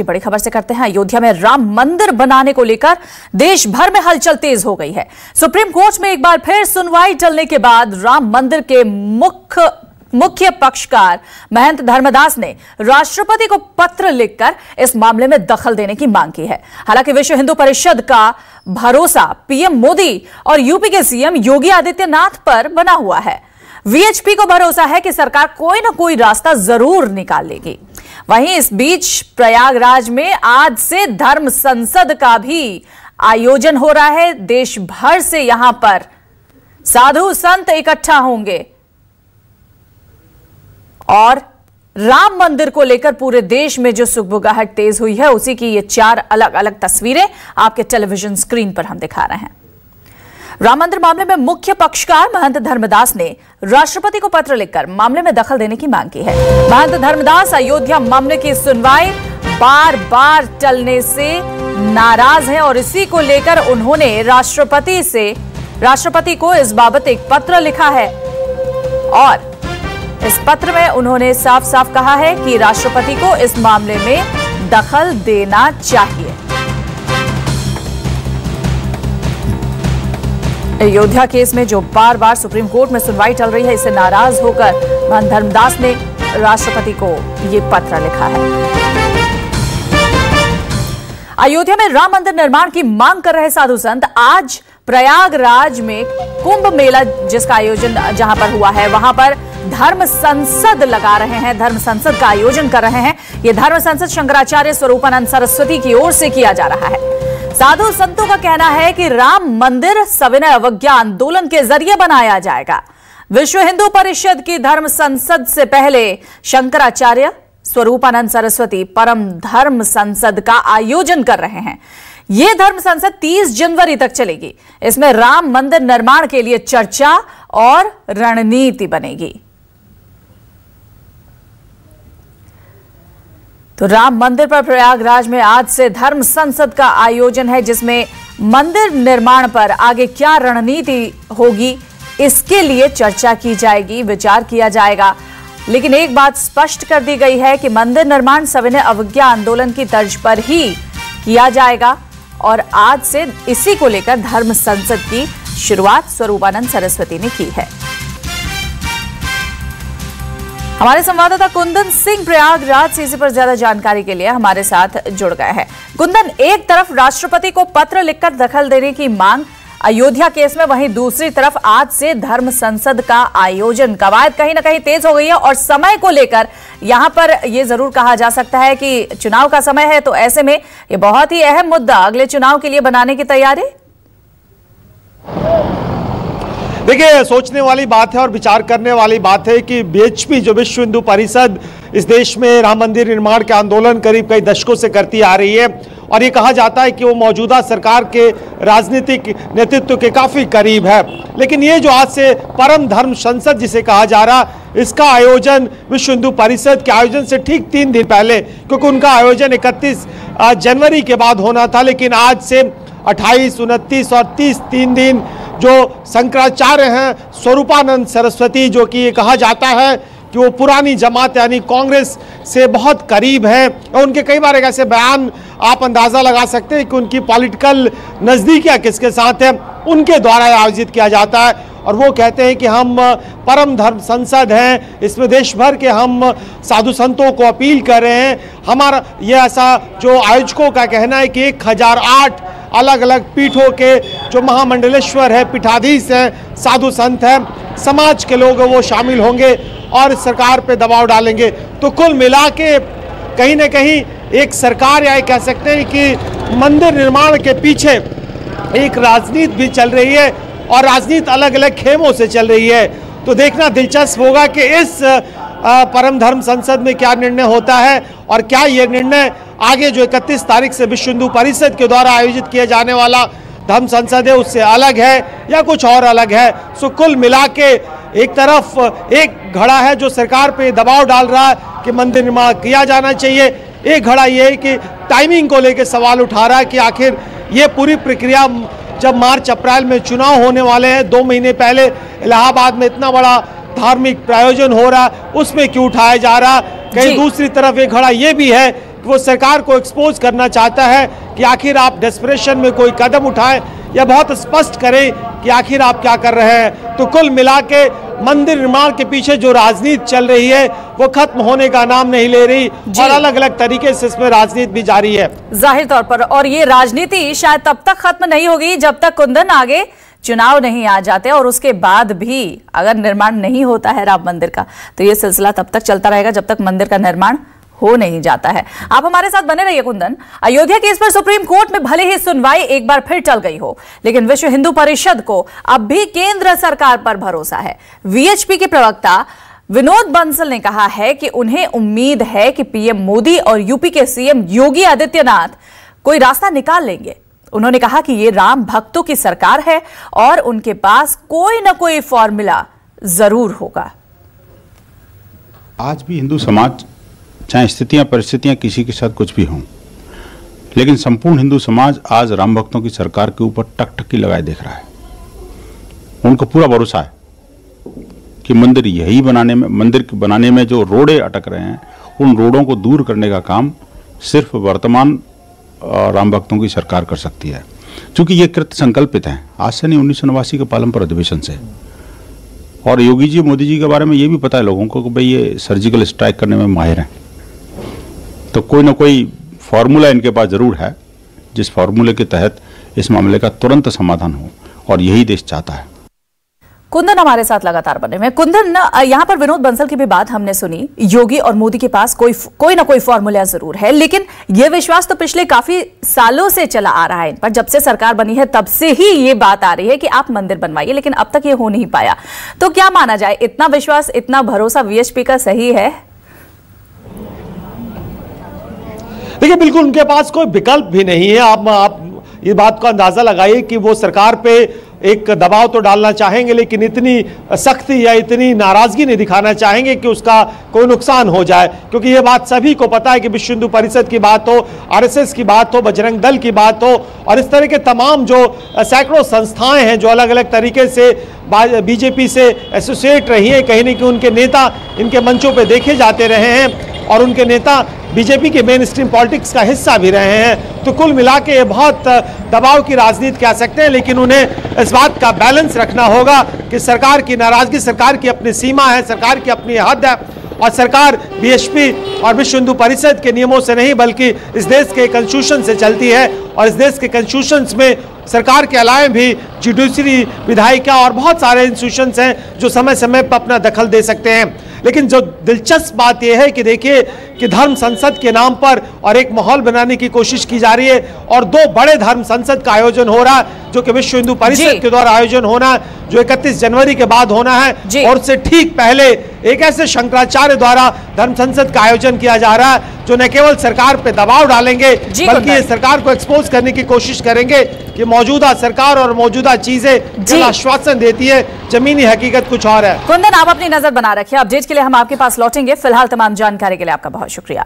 बड़ी खबर से करते हैं। अयोध्या में राम मंदिर बनाने को लेकर देश भर में हलचल तेज हो गई है। सुप्रीम कोर्ट में एक बार फिर सुनवाई टलने के बाद राम मंदिर के मुख्य पक्षकार महंत धर्मदास ने राष्ट्रपति को पत्र लिखकर इस मामले में दखल देने की मांग की है। हालांकि विश्व हिंदू परिषद का भरोसा पीएम मोदी और यूपी के सीएम योगी आदित्यनाथ पर बना हुआ है। वीएचपी को भरोसा है कि सरकार कोई ना कोई रास्ता जरूर निकाल लेगी। वहीं इस बीच प्रयागराज में आज से धर्म संसद का भी आयोजन हो रहा है। देश भर से यहां पर साधु संत इकट्ठा होंगे और राम मंदिर को लेकर पूरे देश में जो सुगबुगाहट तेज हुई है, उसी की ये 4 अलग अलग तस्वीरें आपके टेलीविजन स्क्रीन पर हम दिखा रहे हैं। राम मंदिर मामले में मुख्य पक्षकार महंत धर्मदास ने राष्ट्रपति को पत्र लिखकर मामले में दखल देने की मांग की है। महंत धर्मदास अयोध्या मामले की सुनवाई बार बार टलने से नाराज हैं और इसी को लेकर उन्होंने राष्ट्रपति को इस बाबत एक पत्र लिखा है और इस पत्र में उन्होंने साफ साफ कहा है कि राष्ट्रपति को इस मामले में दखल देना चाहिए। अयोध्या केस में जो बार बार सुप्रीम कोर्ट में सुनवाई चल रही है, इससे नाराज होकर महंत धर्मदास ने राष्ट्रपति को यह पत्र लिखा है। अयोध्या में राम मंदिर निर्माण की मांग कर रहे साधु संत आज प्रयागराज में कुंभ मेला जिसका आयोजन जहां पर हुआ है, वहां पर धर्म संसद लगा रहे हैं, धर्म संसद का आयोजन कर रहे हैं। यह धर्म संसद शंकराचार्य स्वरूपानंद सरस्वती की ओर से किया जा रहा है। साधु संतों का कहना है कि राम मंदिर सविनय अवज्ञा आंदोलन के जरिए बनाया जाएगा। विश्व हिंदू परिषद की धर्म संसद से पहले शंकराचार्य स्वरूपानंद सरस्वती परम धर्म संसद का आयोजन कर रहे हैं। यह धर्म संसद 30 जनवरी तक चलेगी। इसमें राम मंदिर निर्माण के लिए चर्चा और रणनीति बनेगी। तो राम मंदिर पर प्रयागराज में आज से धर्म संसद का आयोजन है, जिसमें मंदिर निर्माण पर आगे क्या रणनीति होगी इसके लिए चर्चा की जाएगी, विचार किया जाएगा। लेकिन एक बात स्पष्ट कर दी गई है कि मंदिर निर्माण सविनय अवज्ञा आंदोलन की तर्ज पर ही किया जाएगा और आज से इसी को लेकर धर्म संसद की शुरुआत स्वरूपानंद सरस्वती ने की है। हमारे संवाददाता कुंदन सिंह प्रयागराज से इसी पर ज्यादा जानकारी के लिए हमारे साथ जुड़ गए हैं। कुंदन, एक तरफ राष्ट्रपति को पत्र लिखकर दखल देने की मांग अयोध्या केस में, वहीं दूसरी तरफ आज से धर्म संसद का आयोजन, कवायद कहीं ना कहीं तेज हो गई है और समय को लेकर यहां पर यह जरूर कहा जा सकता है कि चुनाव का समय है, तो ऐसे में यह बहुत ही अहम मुद्दा अगले चुनाव के लिए बनाने की तैयारी। देखिए, सोचने वाली बात है और विचार करने वाली बात है कि वीएचपी जो विश्व हिंदू परिषद इस देश में राम मंदिर निर्माण के आंदोलन करीब कई दशकों से करती आ रही है और ये कहा जाता है कि वो मौजूदा सरकार के राजनीतिक नेतृत्व के काफी करीब है। लेकिन ये जो आज से परम धर्म संसद जिसे कहा जा रहा, इसका आयोजन विश्व हिंदू परिषद के आयोजन से ठीक 3 दिन पहले, क्योंकि उनका आयोजन 31 जनवरी के बाद होना था, लेकिन आज से 28, 29 और 30 3 दिन जो शंकराचार्य हैं स्वरूपानंद सरस्वती, जो कि ये कहा जाता है कि वो पुरानी जमात यानी कांग्रेस से बहुत करीब है और उनके कई बार एक ऐसे बयान आप अंदाज़ा लगा सकते हैं कि उनकी पॉलिटिकल नज़दीकियाँ किसके साथ है, उनके द्वारा आयोजित किया जाता है। और वो कहते हैं कि हम परम धर्म संसद हैं, इसमें देश भर के हम साधु संतों को अपील कर रहे हैं। हमारा ये ऐसा जो आयोजकों का कहना है कि 1008 अलग अलग पीठों के जो महामंडलेश्वर है, पीठाधीश हैं, साधु संत हैं, समाज के लोग वो शामिल होंगे और सरकार पे दबाव डालेंगे। तो कुल मिला के कहीं ना कहीं एक सरकार, या कह सकते हैं कि मंदिर निर्माण के पीछे एक राजनीति भी चल रही है और राजनीति अलग अलग खेमों से चल रही है। तो देखना दिलचस्प होगा कि इस परम धर्म संसद में क्या निर्णय होता है और क्या ये निर्णय आगे जो 31 तारीख से विश्व हिंदू परिषद के द्वारा आयोजित किया जाने वाला धर्म संसद है उससे अलग है या कुछ और अलग है। सो कुल मिला के एक तरफ एक घड़ा है जो सरकार पे दबाव डाल रहा है कि मंदिर निर्माण किया जाना चाहिए, एक घड़ा ये है कि टाइमिंग को लेकर सवाल उठा रहा है कि आखिर ये पूरी प्रक्रिया जब मार्च अप्रैल में चुनाव होने वाले हैं, 2 महीने पहले इलाहाबाद में इतना बड़ा धार्मिक प्रायोजन हो रहा, उसमें क्यों उठाया जा रहा। कहीं दूसरी तरफ एक खड़ा ये भी है वो सरकार को एक्सपोज करना चाहता है कि आखिर आप डेस्परेशन में कोई कदम उठाएं या बहुत स्पष्ट करें कि आखिर आप क्या कर रहे हैं। तो कुल मिला के मंदिर निर्माण के पीछे जो राजनीति चल रही है वो खत्म होने का नाम नहीं ले रही और अलग अलग तरीके से इसमें राजनीति भी जारी है जाहिर तौर पर। और ये राजनीति शायद तब तक खत्म नहीं होगी जब तक कुंदन आगे चुनाव नहीं आ जाते, और उसके बाद भी अगर निर्माण नहीं होता है राम मंदिर का तो ये सिलसिला तब तक चलता रहेगा जब तक मंदिर का निर्माण हो नहीं जाता है। आप हमारे साथ बने रहिए कुंदन। अयोध्या केस पर सुप्रीम कोर्ट में भले ही सुनवाई एक बार फिर टल गई हो, लेकिन विश्व हिंदू परिषद को अब भी केंद्र सरकार पर भरोसा है। वीएचपी के प्रवक्ता विनोद बंसल ने कहा है कि उन्हें उम्मीद है कि पीएम मोदी और यूपी के सीएम योगी आदित्यनाथ कोई रास्ता निकाल लेंगे। उन्होंने कहा कि ये राम भक्तों की सरकार है और उनके पास कोई ना कोई फॉर्मूला जरूर होगा। आज भी हिंदू समाज, चाहे स्थितियां परिस्थितियां किसी के साथ कुछ भी हों, लेकिन संपूर्ण हिंदू समाज आज राम भक्तों की सरकार के ऊपर टकटकी लगाए देख रहा है। उनको पूरा भरोसा है कि मंदिर बनाने में जो रोड़े अटक रहे हैं, उन रोड़ों को दूर करने का काम सिर्फ वर्तमान राम भक्तों की सरकार कर सकती है, क्योंकि ये कृत्य संकल्पित है। आज से नहीं, 1989 के पालन पर अधिवेशन से। और योगी जी, मोदी जी के बारे में ये भी पता है लोगों को कि भाई ये सर्जिकल स्ट्राइक करने में माहिर हैं, तो कोई ना कोई फॉर्मूला इनके पास जरूर है जिस फॉर्मूले के तहत इस मामले का तुरंत समाधान हो, और यही देश चाहता है। कुंदन हमारे साथ लगातार बने हुए। कुंदन, यहां पर विनोद बंसल की भी बात हमने सुनी, योगी और मोदी के पास कोई ना कोई फॉर्मूला जरूर है, लेकिन यह विश्वास तो पिछले काफी सालों से चला आ रहा है इन पर। जब से सरकार बनी है तब से ही ये बात आ रही है कि आप मंदिर बनवाइए, लेकिन अब तक ये हो नहीं पाया। तो क्या माना जाए, इतना विश्वास, इतना भरोसा वीएचपी का सही है? देखिए, बिल्कुल उनके पास कोई विकल्प भी नहीं है। आप ये बात का अंदाजा लगाइए कि वो सरकार पे एक दबाव तो डालना चाहेंगे, लेकिन इतनी सख्ती या इतनी नाराजगी नहीं दिखाना चाहेंगे कि उसका कोई नुकसान हो जाए, क्योंकि ये बात सभी को पता है कि विश्व हिंदू परिषद की बात हो, आरएसएस की बात हो, बजरंग दल की बात हो, और इस तरह के तमाम जो सैकड़ों संस्थाएं हैं जो अलग अलग तरीके से बीजेपी से एसोसिएट रही हैं, कहीं न कहीं उनके नेता इनके मंचों पर देखे जाते रहे हैं और उनके नेता बीजेपी के मेन स्ट्रीम पॉलिटिक्स का हिस्सा भी रहे हैं। तो कुल मिला के ये बहुत दबाव की राजनीति कह सकते हैं, लेकिन उन्हें इस बात का बैलेंस रखना होगा कि सरकार की नाराजगी, सरकार की अपनी सीमा है, सरकार की अपनी हद है, और सरकार वीएचपी और विश्व हिंदू परिषद के नियमों से नहीं बल्कि इस देश के कॉन्स्टिट्यूशन से चलती है। और इस देश के कॉन्स्टिट्यूशन में सरकार के अलावा भी जुडिशरी, विधायिका और बहुत सारे इंस्टीट्यूशंस हैं जो समय समय पर अपना दखल दे सकते हैं। लेकिन जो दिलचस्प बात यह है कि देखिए कि धर्म संसद के नाम पर और एक माहौल बनाने की कोशिश की जा रही है, और दो बड़े धर्म संसद का आयोजन हो रहा है जो कि विश्व हिंदू परिषद के द्वारा आयोजन होना है, जो 31 जनवरी के बाद होना है, और उससे ठीक पहले एक ऐसे शंकराचार्य द्वारा धर्म संसद का आयोजन किया जा रहा है जो न केवल सरकार पे दबाव डालेंगे बल्कि ये सरकार को एक्सपोज करने की कोशिश करेंगे कि मौजूदा सरकार और मौजूदा चीजें आश्वासन देती है, जमीनी हकीकत कुछ और है। कुंदन, आप अपनी नजर बना रखिए। अपडेट के लिए हम आपके पास लौटेंगे। फिलहाल तमाम जानकारी के लिए आपका बहुत शुक्रिया।